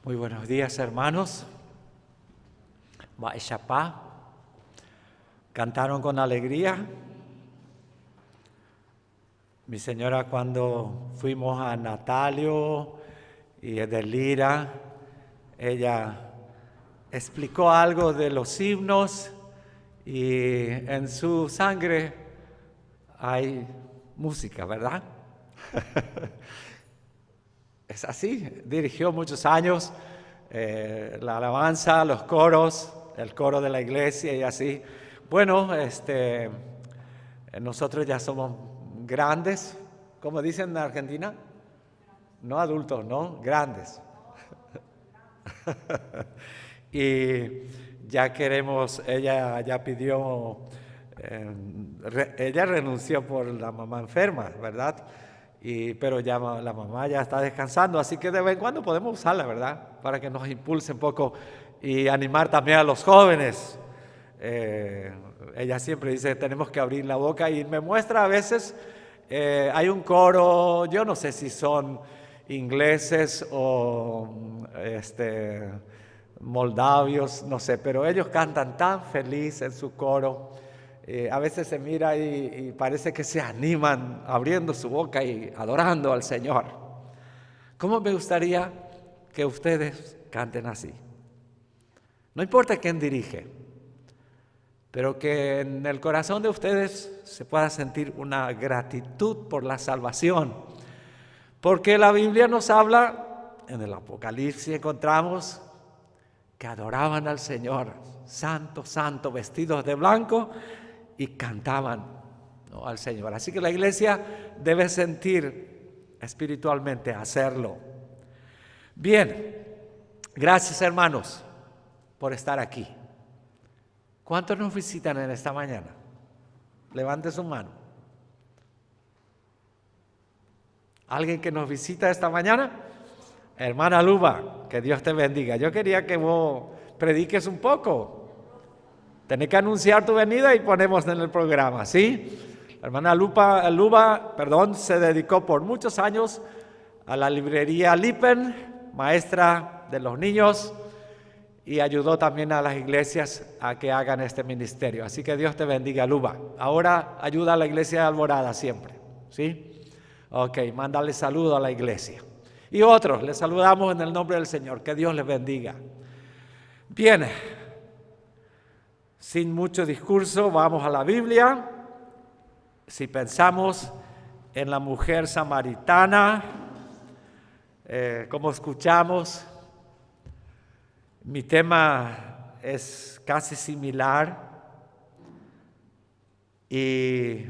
Muy buenos días, hermanos. Baeshapá. Cantaron con alegría. Mi señora, cuando fuimos a Natalio y Edelira, ella explicó algo de los himnos y en su sangre hay música, ¿verdad? Es así, dirigió muchos años la alabanza, los coros, el coro de la iglesia y así. Bueno, nosotros ya somos grandes, ¿cómo dicen en Argentina? No adultos, no, grandes. Y ya queremos, ella ya pidió, ella renunció por la mamá enferma, ¿verdad? Pero ya la mamá ya está descansando, así que de vez en cuando podemos usarla, ¿verdad? Para que nos impulse un poco y animar también a los jóvenes. Ella siempre dice, tenemos que abrir la boca y me muestra a veces, hay un coro, yo no sé si son ingleses o moldavios, no sé, pero ellos cantan tan feliz en su coro. A veces se mira y parece que se animan abriendo su boca y adorando al Señor. ¿Cómo me gustaría que ustedes canten así? No importa quién dirige, pero que en el corazón de ustedes se pueda sentir una gratitud por la salvación. Porque la Biblia nos habla, en el Apocalipsis encontramos que adoraban al Señor, santo, santo, vestidos de blanco, y cantaban, ¿no?, al Señor. Así que la iglesia debe sentir espiritualmente hacerlo. Bien, gracias hermanos por estar aquí. ¿Cuántos nos visitan en esta mañana? Levante su mano. ¿Alguien que nos visita esta mañana? Hermana Luba, que Dios te bendiga. Yo quería que vos prediques un poco. Tenés que anunciar tu venida y ponemos en el programa, ¿sí? La hermana Luba, se dedicó por muchos años a la librería Lippen, maestra de los niños, y ayudó también a las iglesias a que hagan este ministerio. Así que Dios te bendiga, Luba. Ahora ayuda a la iglesia de Alborada siempre, ¿sí? Ok, mándale saludo a la iglesia. Y otros, les saludamos en el nombre del Señor. Que Dios les bendiga. Bien, sin mucho discurso, vamos a la Biblia. Si pensamos en la mujer samaritana, como escuchamos, mi tema es casi similar. Y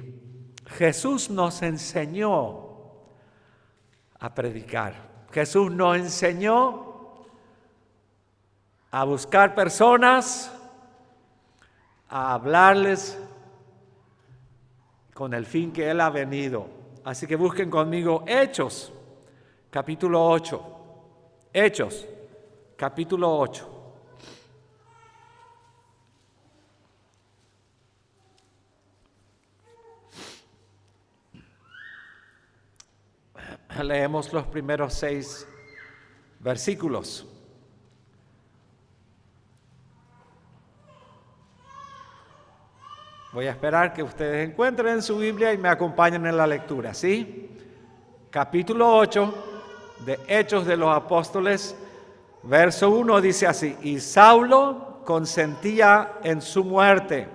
Jesús nos enseñó a predicar. Jesús nos enseñó a buscar personas, a hablarles con el fin que Él ha venido. Así que busquen conmigo Hechos, capítulo 8. Hechos, capítulo 8. Leemos los primeros 6 versículos. Voy a esperar que ustedes encuentren su Biblia y me acompañen en la lectura, ¿sí? Capítulo 8 de Hechos de los Apóstoles, verso 1 dice así: y Saulo consentía en su muerte.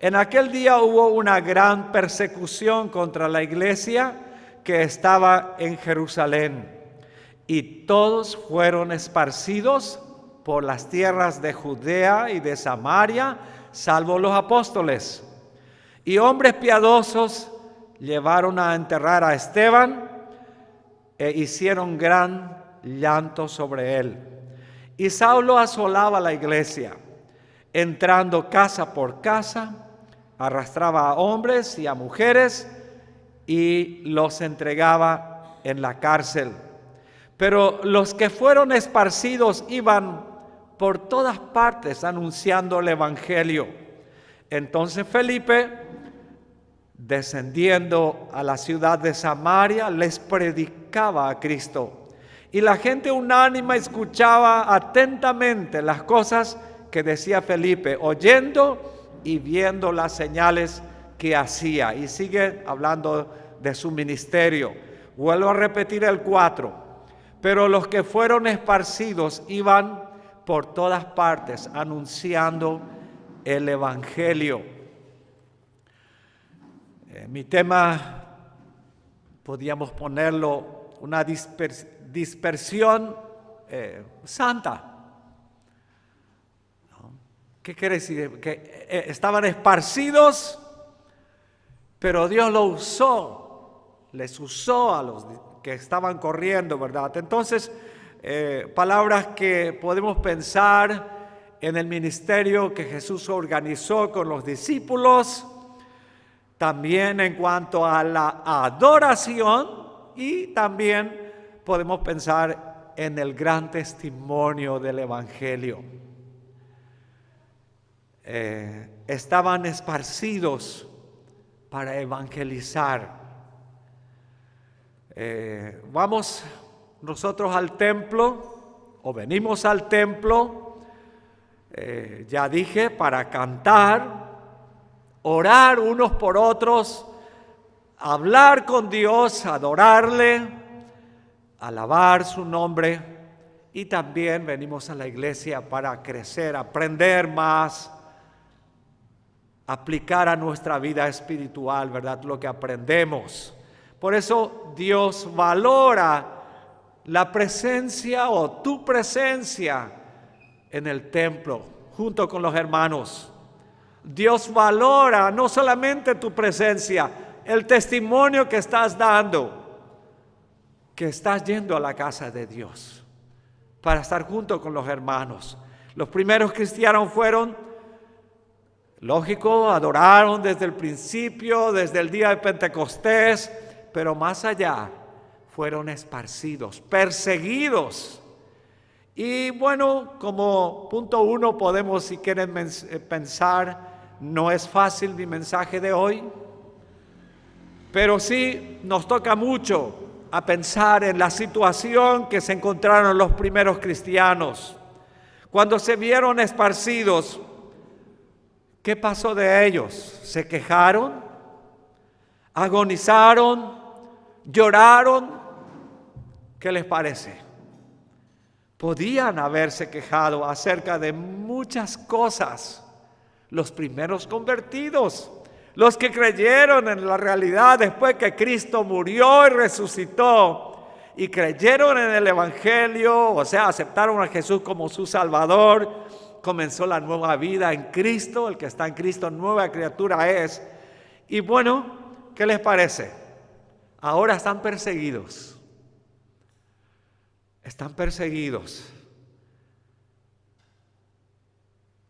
En aquel día hubo una gran persecución contra la iglesia que estaba en Jerusalén, y todos fueron esparcidos por las tierras de Judea y de Samaria, salvo los apóstoles. Y hombres piadosos llevaron a enterrar a Esteban e hicieron gran llanto sobre él. Y Saulo asolaba la iglesia, entrando casa por casa, arrastraba a hombres y a mujeres y los entregaba en la cárcel. Pero los que fueron esparcidos iban por todas partes anunciando el evangelio. Entonces Felipe, descendiendo a la ciudad de Samaria, les predicaba a Cristo. Y la gente unánime escuchaba atentamente las cosas que decía Felipe, oyendo y viendo las señales que hacía. Y sigue hablando de su ministerio. Vuelvo a repetir el 4. Pero los que fueron esparcidos iban por todas partes anunciando el evangelio. Mi tema, podríamos ponerlo, una dispersión santa. ¿No? ¿Qué quiere decir? Que estaban esparcidos, pero Dios lo usó, les usó a los que estaban corriendo, ¿verdad? Entonces, palabras que podemos pensar en el ministerio que Jesús organizó con los discípulos, también en cuanto a la adoración, y también podemos pensar en el gran testimonio del evangelio. Estaban esparcidos para evangelizar. Vamos nosotros al templo, o venimos al templo, ya dije, para cantar, orar unos por otros, hablar con Dios, adorarle, alabar su nombre, y también venimos a la iglesia para crecer, aprender más, aplicar a nuestra vida espiritual, ¿verdad? Lo que aprendemos. Por eso Dios valora la presencia o tu presencia en el templo junto con los hermanos. Dios valora no solamente tu presencia, el testimonio que estás dando, que estás yendo a la casa de Dios para estar junto con los hermanos. Los primeros cristianos fueron, lógico, adoraron desde el principio, desde el día de Pentecostés, pero más allá fueron esparcidos, perseguidos. Y bueno, como punto 1 podemos, si quieren pensar, no es fácil mi mensaje de hoy, pero sí nos toca mucho a pensar en la situación que se encontraron los primeros cristianos. Cuando se vieron esparcidos, ¿qué pasó de ellos? ¿Se quejaron? ¿Agonizaron? ¿Lloraron? ¿Qué les parece? Podían haberse quejado acerca de muchas cosas. Los primeros convertidos, los que creyeron en la realidad después que Cristo murió y resucitó y creyeron en el evangelio, o sea, aceptaron a Jesús como su Salvador, comenzó la nueva vida en Cristo. El que está en Cristo, nueva criatura es. Y bueno, ¿qué les parece? Ahora están perseguidos. Están perseguidos.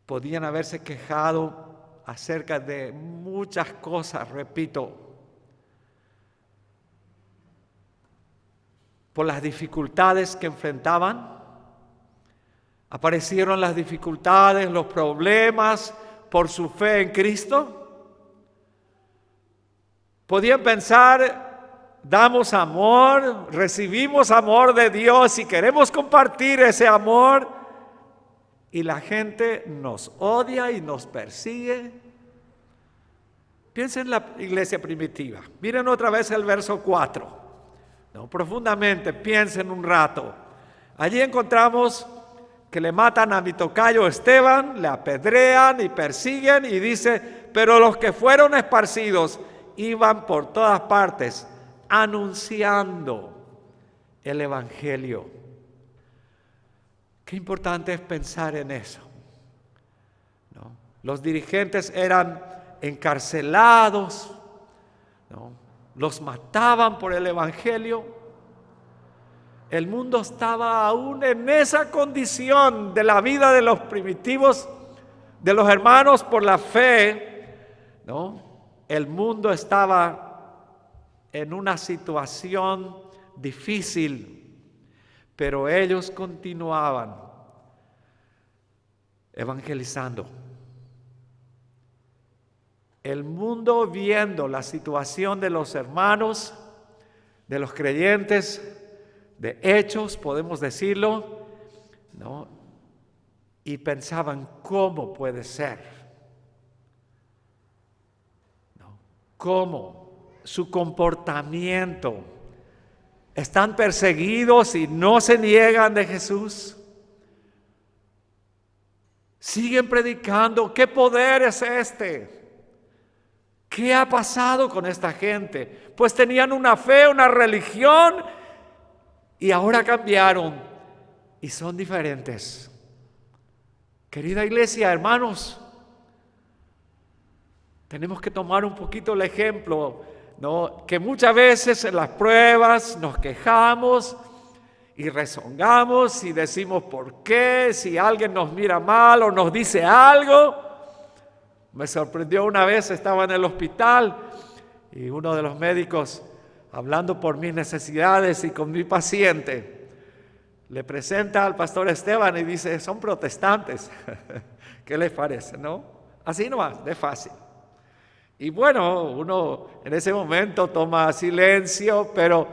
Podían haberse quejado acerca de muchas cosas, repito, por las dificultades que enfrentaban. Aparecieron las dificultades, los problemas por su fe en Cristo. Podían pensar, damos amor, recibimos amor de Dios y queremos compartir ese amor, y la gente nos odia y nos persigue. Piensen en la iglesia primitiva. Miren otra vez el verso 4. No, profundamente, piensen un rato. Allí encontramos que le matan a mi tocayo Esteban, le apedrean y persiguen, y dice, pero los que fueron esparcidos iban por todas partes anunciando el evangelio. Qué importante es pensar en eso, ¿no? Los dirigentes eran encarcelados, ¿no? Los mataban por el evangelio. El mundo estaba aún en esa condición de la vida de los primitivos, de los hermanos por la fe, ¿no? El mundo estaba en una situación difícil, pero ellos continuaban evangelizando. El mundo, viendo la situación de los hermanos, de los creyentes, de Hechos, podemos decirlo, ¿no? Y pensaban, ¿cómo puede ser? ¿No? ¿Cómo? Su comportamiento. ¿Están perseguidos y no se niegan de Jesús? Siguen predicando. ¿Qué poder es este? ¿Qué ha pasado con esta gente? Pues tenían una fe, una religión, y ahora cambiaron y son diferentes. Querida iglesia, hermanos, tenemos que tomar un poquito el ejemplo, ¿no? Que muchas veces en las pruebas nos quejamos y rezongamos y decimos por qué, si alguien nos mira mal o nos dice algo. Me sorprendió una vez, estaba en el hospital y uno de los médicos, hablando por mis necesidades y con mi paciente, le presenta al pastor Esteban y dice, son protestantes. ¿Qué les parece, no? Así nomás, de fácil. Y bueno, uno en ese momento toma silencio, pero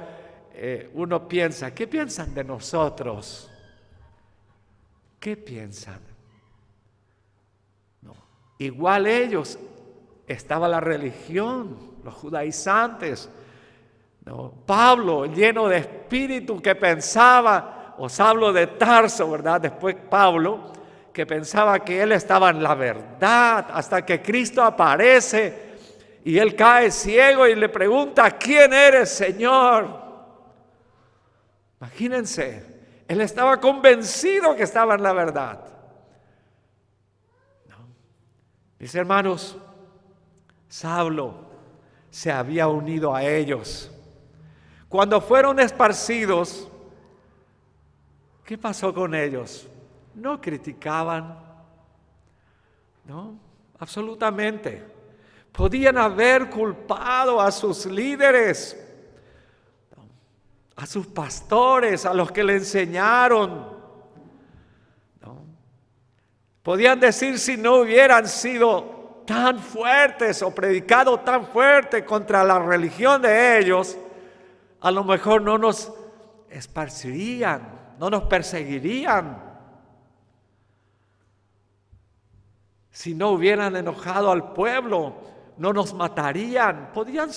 uno piensa, ¿qué piensan de nosotros? ¿Qué piensan? No. Igual ellos, estaba la religión, los judaizantes, ¿no? Pablo, lleno de espíritu, que pensaba, os hablo de Tarso, ¿verdad? Después Pablo, que pensaba que él estaba en la verdad, hasta que Cristo aparece y él cae ciego y le pregunta, ¿quién eres, Señor? Imagínense, él estaba convencido que estaba en la verdad. ¿No? Mis hermanos, Saulo se había unido a ellos. Cuando fueron esparcidos, ¿qué pasó con ellos? No criticaban, no, absolutamente. Podían haber culpado a sus líderes, a sus pastores, a los que le enseñaron, ¿no? Podían decir, si no hubieran sido tan fuertes o predicado tan fuerte contra la religión de ellos, a lo mejor no nos esparcirían, no nos perseguirían. Si no hubieran enojado al pueblo, no nos matarían. Podían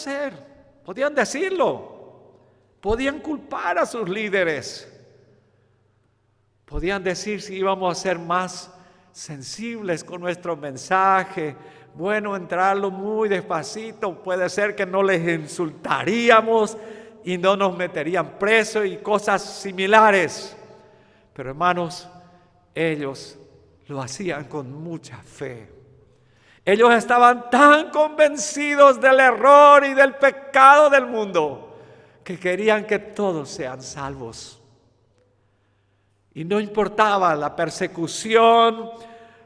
decirlo, podían culpar a sus líderes, podían decir si íbamos a ser más sensibles con nuestro mensaje, bueno, entrarlo muy despacito, puede ser que no les insultaríamos y no nos meterían preso y cosas similares. Pero hermanos, ellos lo hacían con mucha fe. Ellos estaban tan convencidos del error y del pecado del mundo que querían que todos sean salvos. Y no importaba la persecución,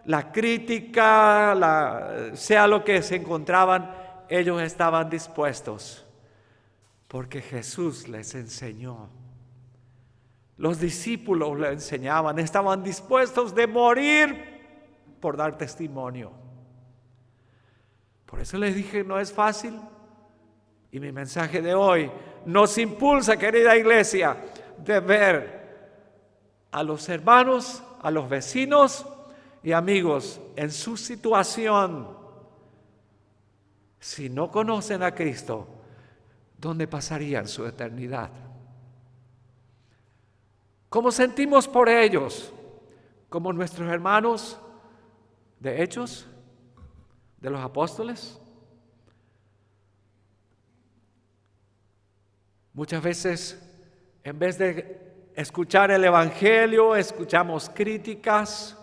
la crítica, sea lo que se encontraban, ellos estaban dispuestos. Porque Jesús les enseñó. Los discípulos le enseñaban, estaban dispuestos de morir por dar testimonio. Por eso les dije, no es fácil. Y mi mensaje de hoy nos impulsa, querida iglesia, de ver a los hermanos, a los vecinos y amigos en su situación. Si no conocen a Cristo, ¿dónde pasarían su eternidad? ¿Cómo sentimos por ellos? ¿Como nuestros hermanos de Hechos, de los apóstoles? Muchas veces, en vez de escuchar el evangelio, escuchamos críticas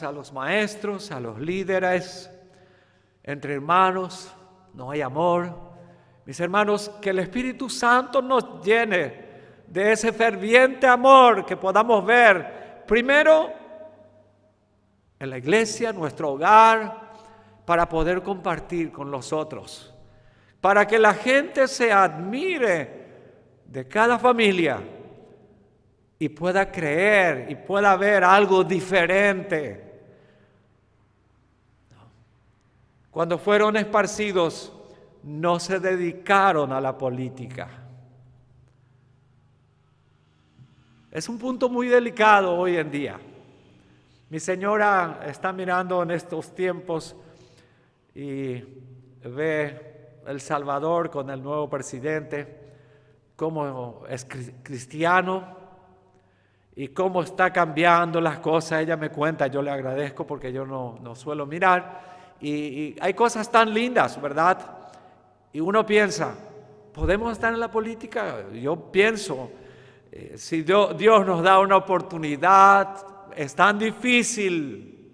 a los maestros, a los líderes, entre hermanos, no hay amor. Mis hermanos, que el Espíritu Santo nos llene de ese ferviente amor que podamos ver primero en la iglesia, en nuestro hogar, para poder compartir con los otros, para que la gente se admire de cada familia y pueda creer y pueda ver algo diferente. Cuando fueron esparcidos, no se dedicaron a la política. Es un punto muy delicado hoy en día. Mi señora está mirando en estos tiempos y ve El Salvador con el nuevo presidente, cómo es cristiano y cómo está cambiando las cosas. Ella me cuenta, yo le agradezco porque yo no suelo mirar. Y hay cosas tan lindas, ¿verdad? Y uno piensa, ¿podemos estar en la política? Yo pienso, si Dios nos da una oportunidad, es tan difícil.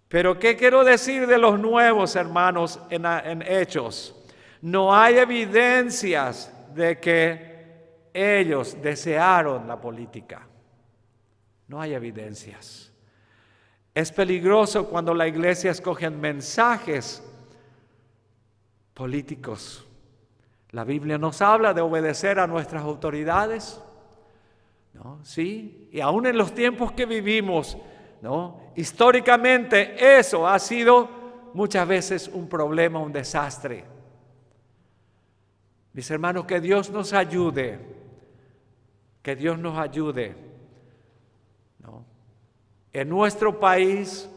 Pero ¿qué quiero decir de los nuevos hermanos en Hechos? No hay evidencias de que ellos desearon la política. No hay evidencias. Es peligroso cuando la iglesia escoge mensajes políticos. La Biblia nos habla de obedecer a nuestras autoridades, ¿no? Sí, y aún en los tiempos que vivimos, ¿no? Históricamente eso ha sido muchas veces un problema, un desastre. Mis hermanos, que Dios nos ayude, ¿no? En nuestro país,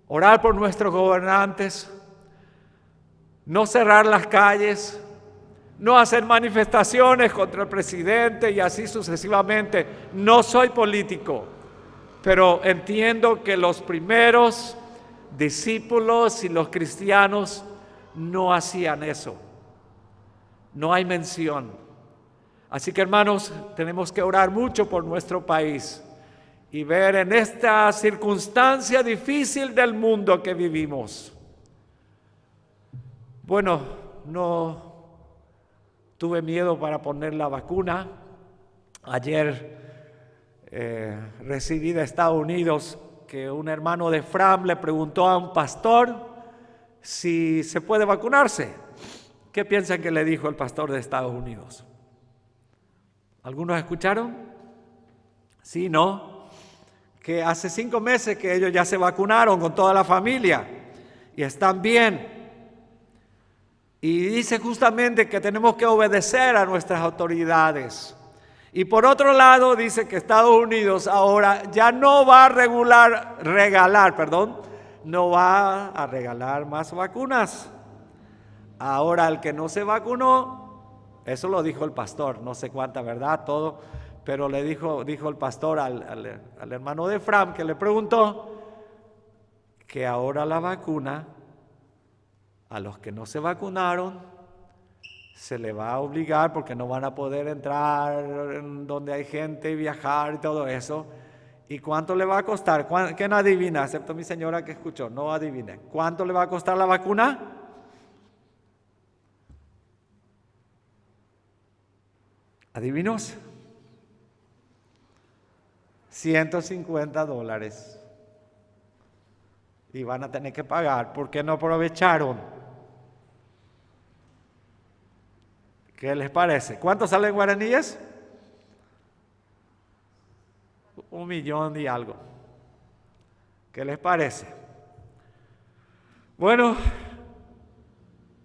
orar por nuestros gobernantes, no cerrar las calles, no hacer manifestaciones contra el presidente y así sucesivamente. No soy político, pero entiendo que los primeros discípulos y los cristianos no hacían eso. No hay mención. Así que, hermanos, tenemos que orar mucho por nuestro país y ver en esta circunstancia difícil del mundo que vivimos. Bueno, no tuve miedo para poner la vacuna. Ayer recibí de Estados Unidos que un hermano de Fram le preguntó a un pastor si se puede vacunarse. ¿Qué piensan que le dijo el pastor de Estados Unidos? ¿Algunos escucharon? Sí, ¿no? Que hace 5 meses que ellos ya se vacunaron con toda la familia y están bien. Y dice justamente que tenemos que obedecer a nuestras autoridades. Y por otro lado dice que Estados Unidos ahora ya no va a no va a regalar más vacunas. Ahora el que no se vacunó, eso lo dijo el pastor, no sé cuánta verdad, todo, pero dijo el pastor al hermano de Fram que le preguntó que ahora la vacuna a los que no se vacunaron se le va a obligar porque no van a poder entrar en donde hay gente y viajar y todo eso. ¿Y cuánto le va a costar? ¿Quién adivina? Excepto mi señora que escuchó, no adivine. ¿Cuánto le va a costar la vacuna? ¿Adivinos? $150. Y van a tener que pagar porque no aprovecharon. ¿Qué les parece? ¿Cuánto salen guaraníes? 1 millón y algo. ¿Qué les parece? Bueno,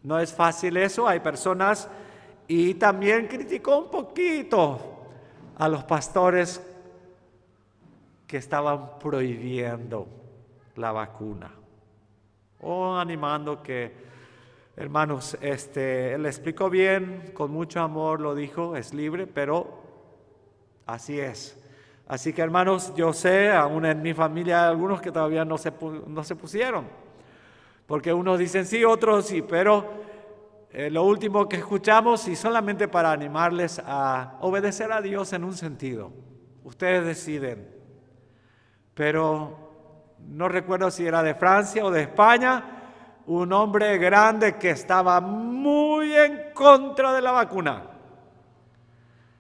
no es fácil eso. Hay personas, y también criticó un poquito a los pastores que estaban prohibiendo la vacuna o animando que, hermanos, él explicó bien, con mucho amor lo dijo, es libre, pero así es. Así que, hermanos, yo sé, aún en mi familia hay algunos que todavía no se pusieron, porque unos dicen sí, otros sí, pero lo último que escuchamos, y solamente para animarles a obedecer a Dios en un sentido, ustedes deciden, pero no recuerdo si era de Francia o de España, un hombre grande que estaba muy en contra de la vacuna.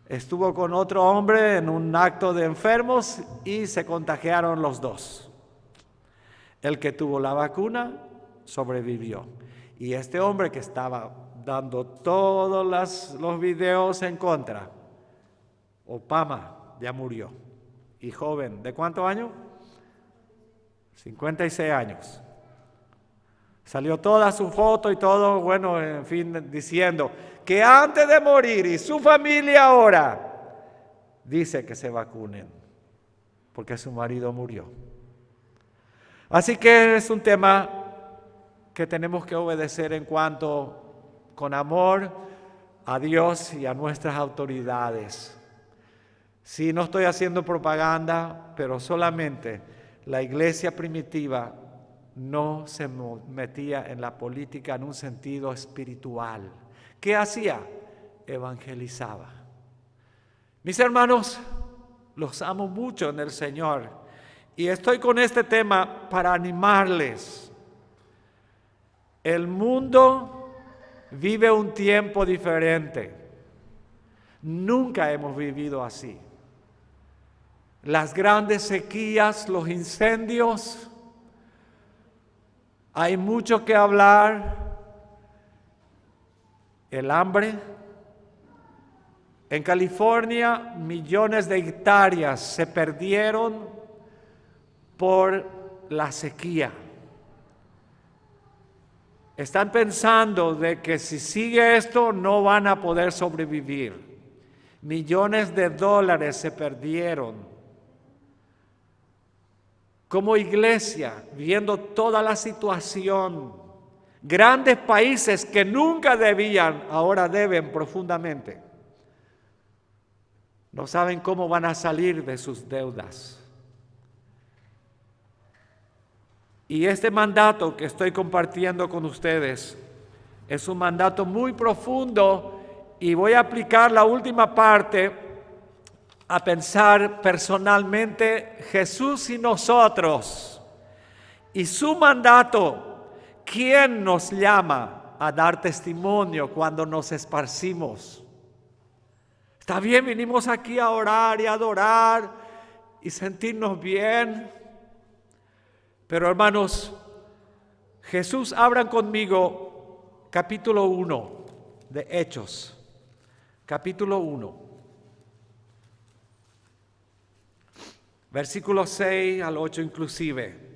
Estuvo con otro hombre en un acto de enfermos y se contagiaron los dos. El que tuvo la vacuna sobrevivió. Y este hombre que estaba dando todos los videos en contra, Obama, ya murió. Y joven, ¿de cuántos años? 56 años. Salió toda su foto y todo, bueno, en fin, diciendo que antes de morir y su familia ahora dice que se vacunen, porque su marido murió. Así que es un tema que tenemos que obedecer en cuanto con amor a Dios y a nuestras autoridades. Sí, no estoy haciendo propaganda, pero solamente la iglesia primitiva no se metía en la política en un sentido espiritual. ¿Qué hacía? Evangelizaba. Mis hermanos, los amo mucho en el Señor y estoy con este tema para animarles. El mundo vive un tiempo diferente. Nunca hemos vivido así. Las grandes sequías, los incendios, hay mucho que hablar. El hambre. En California, millones de hectáreas se perdieron por la sequía. Están pensando de que si sigue esto no van a poder sobrevivir. Millones de dólares se perdieron. Como iglesia, viendo toda la situación, grandes países que nunca debían, ahora deben profundamente. No saben cómo van a salir de sus deudas. Y este mandato que estoy compartiendo con ustedes es un mandato muy profundo y voy a aplicar la última parte a pensar personalmente Jesús y nosotros y su mandato. ¿Quién nos llama a dar testimonio cuando nos esparcimos? Está bien, vinimos aquí a orar y adorar y sentirnos bien. Pero hermanos, Jesús, abran conmigo capítulo 1 de Hechos. Capítulo 1. Versículos 6 al 8 inclusive.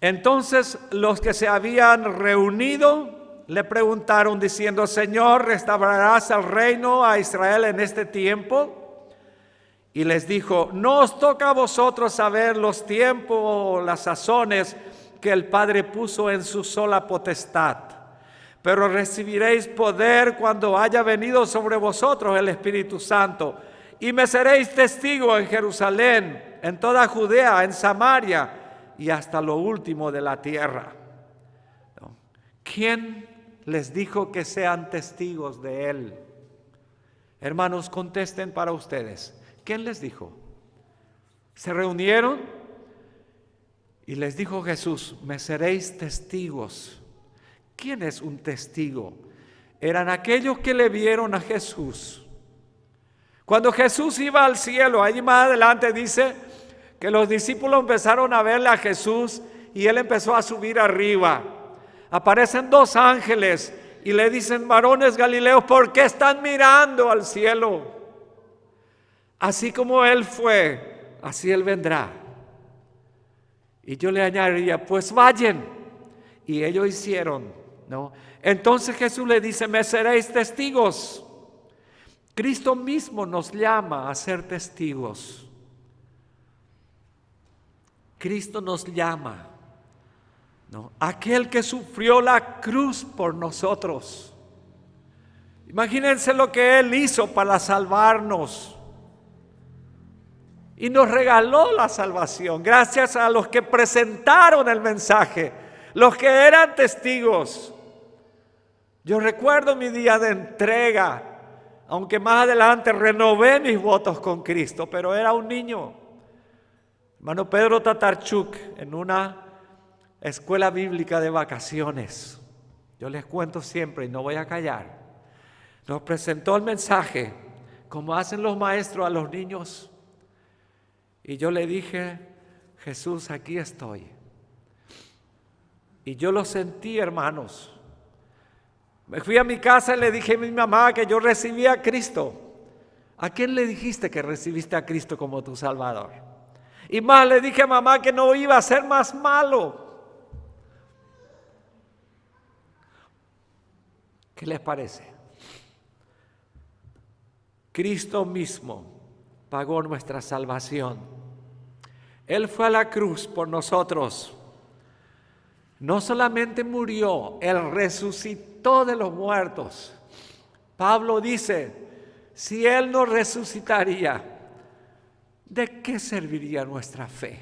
Entonces los que se habían reunido le preguntaron diciendo: Señor, ¿restaurarás el reino a Israel en este tiempo? Y les dijo: no os toca a vosotros saber los tiempos o las sazones que el Padre puso en su sola potestad, pero recibiréis poder cuando haya venido sobre vosotros el Espíritu Santo, y me seréis testigo en Jerusalén, en toda Judea, en Samaria y hasta lo último de la tierra. ¿Quién les dijo que sean testigos de Él? Hermanos, contesten para ustedes. ¿Quién les dijo? Se reunieron y les dijo Jesús: me seréis testigos. ¿Quién es un testigo? Eran aquellos que le vieron a Jesús. Cuando Jesús iba al cielo, allí más adelante dice que los discípulos empezaron a verle a Jesús y Él empezó a subir arriba. Aparecen dos ángeles y le dicen: varones galileos, ¿por qué están mirando al cielo? Así como Él fue, así Él vendrá. Y yo le añadiría: pues vayan. Y ellos hicieron, ¿no? Entonces Jesús le dice: me seréis testigos. Cristo mismo nos llama a ser testigos. Cristo nos llama, ¿no? Aquel que sufrió la cruz por nosotros. Imagínense lo que Él hizo para salvarnos. Y nos regaló la salvación gracias a los que presentaron el mensaje, los que eran testigos. Yo recuerdo mi día de entrega, aunque más adelante renové mis votos con Cristo, pero era un niño. Hermano Pedro Tatarchuk, en una escuela bíblica de vacaciones, yo les cuento siempre y no voy a callar, nos presentó el mensaje como hacen los maestros a los niños. Y yo le dije: Jesús, aquí estoy. Y yo lo sentí, hermanos. Me fui a mi casa y le dije a mi mamá que yo recibí a Cristo. ¿A quién le dijiste que recibiste a Cristo como tu Salvador? Y más le dije a mamá que no iba a ser más malo. ¿Qué les parece? Cristo mismo pagó nuestra salvación. Él fue a la cruz por nosotros. No solamente murió, Él resucitó de los muertos. Pablo dice, si Él no resucitaría, ¿de qué serviría nuestra fe?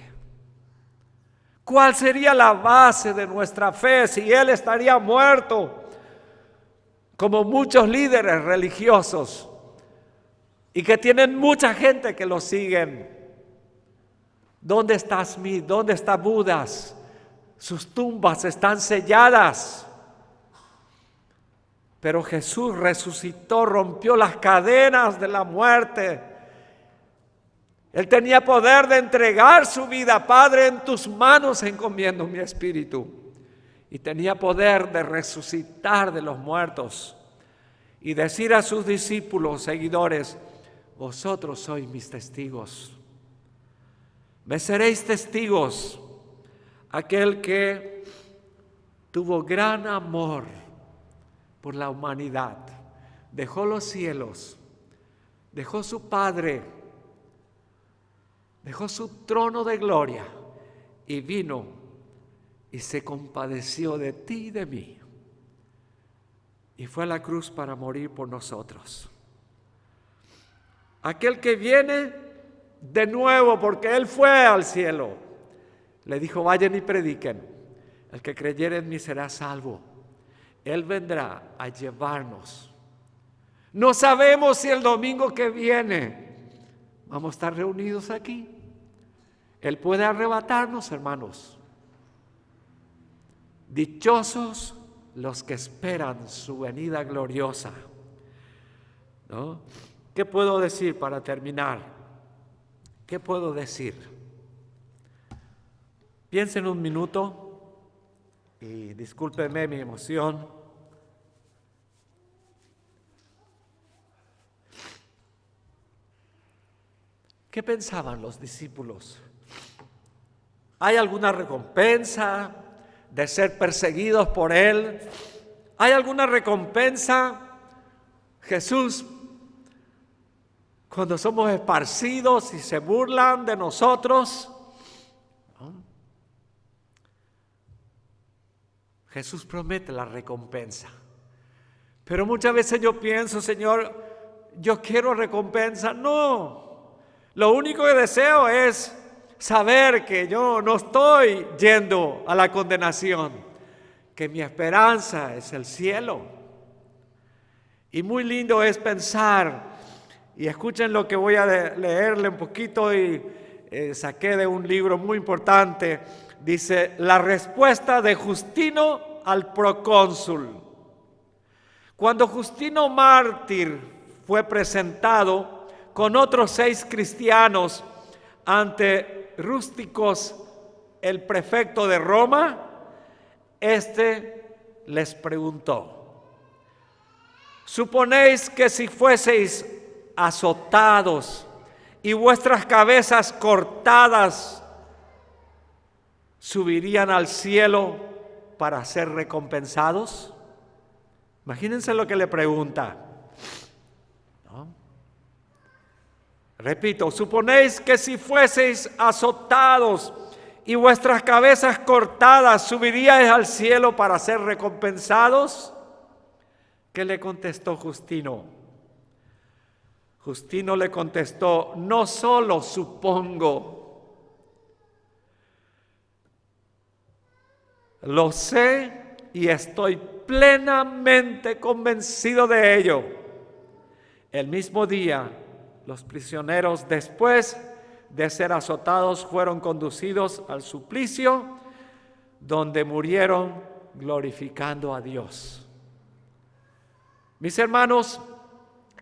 ¿Cuál sería la base de nuestra fe si Él estaría muerto? Como muchos líderes religiosos y que tienen mucha gente que lo siguen. ¿Dónde está Smith? ¿Dónde está Budas? Sus tumbas están selladas. Pero Jesús resucitó, rompió las cadenas de la muerte. Él tenía poder de entregar su vida. Padre, en tus manos encomiendo mi espíritu. Y tenía poder de resucitar de los muertos y decir a sus discípulos, seguidores, vosotros sois mis testigos. Me seréis testigos. Aquel que tuvo gran amor por la humanidad, dejó los cielos, dejó su Padre, dejó su trono de gloria y vino y se compadeció de ti y de mí. Y fue a la cruz para morir por nosotros. Aquel que viene de nuevo, porque Él fue al cielo, le dijo, vayan y prediquen. El que creyere en mí será salvo. Él vendrá a llevarnos. No sabemos si el domingo que viene vamos a estar reunidos aquí. Él puede arrebatarnos, hermanos. Dichosos los que esperan su venida gloriosa. ¿No? ¿Qué puedo decir para terminar? ¿Qué puedo decir? Piensen un minuto y discúlpenme mi emoción. ¿Qué pensaban los discípulos? ¿Hay alguna recompensa de ser perseguidos por Él? ¿Hay alguna recompensa, Jesús, cuando somos esparcidos y se burlan de nosotros? ¿No? Jesús promete la recompensa. Pero muchas veces yo pienso, Señor, yo quiero recompensa. No, lo único que deseo es saber que yo no estoy yendo a la condenación, que mi esperanza es el cielo. Y muy lindo es pensar, y escuchen lo que voy a leerle un poquito y saqué de un libro muy importante. Dice, la respuesta de Justino al procónsul. Cuando Justino mártir fue presentado con otros 6 cristianos ante Rústicos, el prefecto de Roma, este les preguntó, ¿suponéis que si fueseis azotados y vuestras cabezas cortadas, subirían al cielo para ser recompensados? Imagínense lo que le pregunta, ¿no? Repito, ¿suponéis que si fueseis azotados y vuestras cabezas cortadas, subiríais al cielo para ser recompensados? ¿Qué le contestó Justino? Justino le contestó, no solo supongo, lo sé y estoy plenamente convencido de ello. El mismo día, los prisioneros, después de ser azotados, fueron conducidos al suplicio, donde murieron glorificando a Dios. Mis hermanos,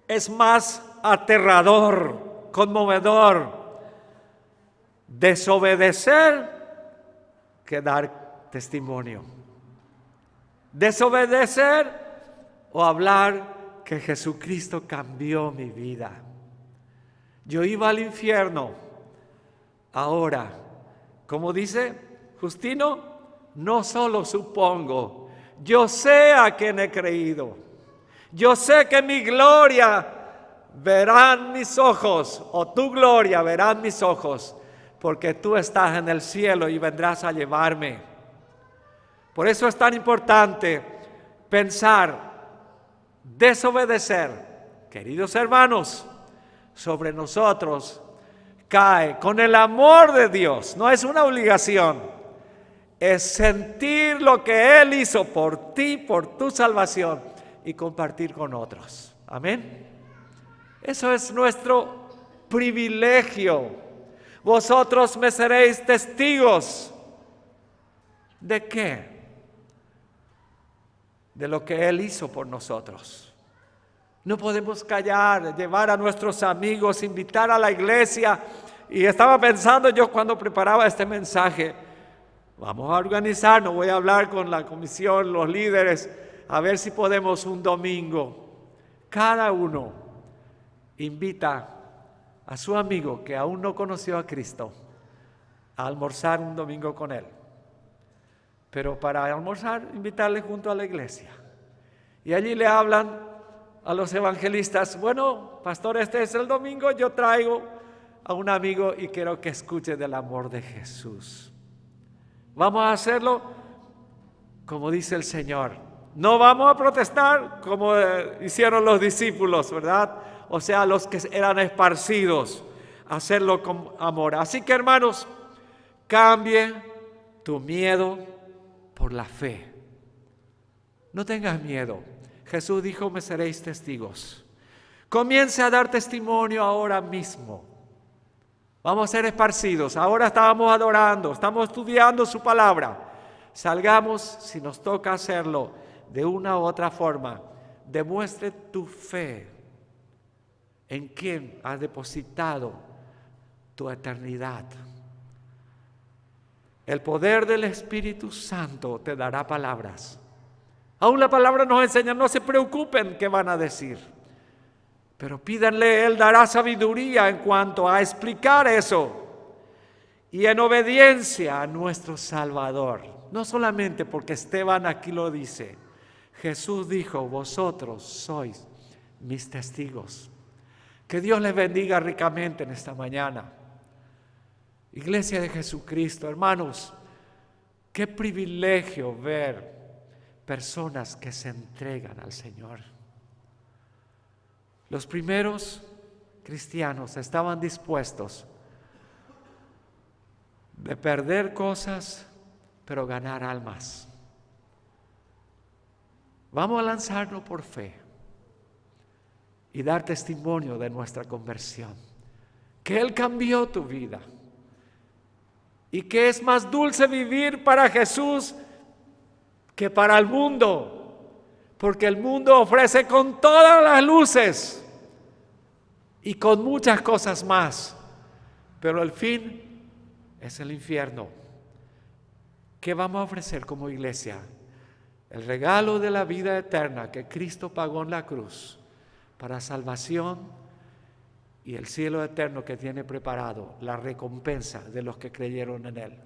es más aterrador, conmovedor, desobedecer que dar testimonio. Desobedecer o hablar que Jesucristo cambió mi vida. Yo iba al infierno. Ahora, como dice Justino, no solo supongo, yo sé a quién he creído. Yo sé que mi gloria verán mis ojos, o tu gloria verán mis ojos, porque tú estás en el cielo y vendrás a llevarme. Por eso es tan importante pensar, desobedecer, queridos hermanos, sobre nosotros cae con el amor de Dios. No es una obligación, es sentir lo que Él hizo por ti, por tu salvación, y compartir con otros. Amén. Eso es nuestro privilegio. Vosotros me seréis testigos. ¿De qué? De lo que Él hizo por nosotros. No podemos callar, llevar a nuestros amigos, invitar a la iglesia. Y estaba pensando yo cuando preparaba este mensaje, vamos a organizarnos, voy a hablar con la comisión, los líderes, a ver si podemos un domingo. Cada uno invita a su amigo que aún no conoció a Cristo a almorzar un domingo con él. Pero para almorzar, invitarle junto a la iglesia. Y allí le hablan a los evangelistas, bueno, pastor, este es el domingo, yo traigo a un amigo y quiero que escuche del amor de Jesús. Vamos a hacerlo como dice el Señor. No vamos a protestar como hicieron los discípulos, ¿verdad? O sea, los que eran esparcidos, hacerlo con amor. Así que, hermanos, cambie tu miedo por la fe. No tengas miedo. Jesús dijo, me seréis testigos. Comience a dar testimonio ahora mismo. Vamos a ser esparcidos. Ahora estábamos adorando, estamos estudiando su palabra. Salgamos, si nos toca hacerlo, de una u otra forma. Demuestre tu fe en quien has depositado tu eternidad. El poder del Espíritu Santo te dará palabras. Aún la palabra nos enseña, no se preocupen qué van a decir. Pero pídanle, Él dará sabiduría en cuanto a explicar eso. Y en obediencia a nuestro Salvador. No solamente porque Esteban aquí lo dice. Jesús dijo, vosotros sois mis testigos. Que Dios les bendiga ricamente en esta mañana. Iglesia de Jesucristo, hermanos, qué privilegio ver personas que se entregan al Señor. Los primeros cristianos estaban dispuestos de perder cosas, pero ganar almas. Vamos a lanzarnos por fe y dar testimonio de nuestra conversión, que Él cambió tu vida y que es más dulce vivir para Jesús que para el mundo, porque el mundo ofrece con todas las luces y con muchas cosas más, pero el fin es el infierno. ¿Qué vamos a ofrecer como iglesia? El regalo de la vida eterna que Cristo pagó en la cruz para salvación y el cielo eterno que tiene preparado, la recompensa de los que creyeron en Él.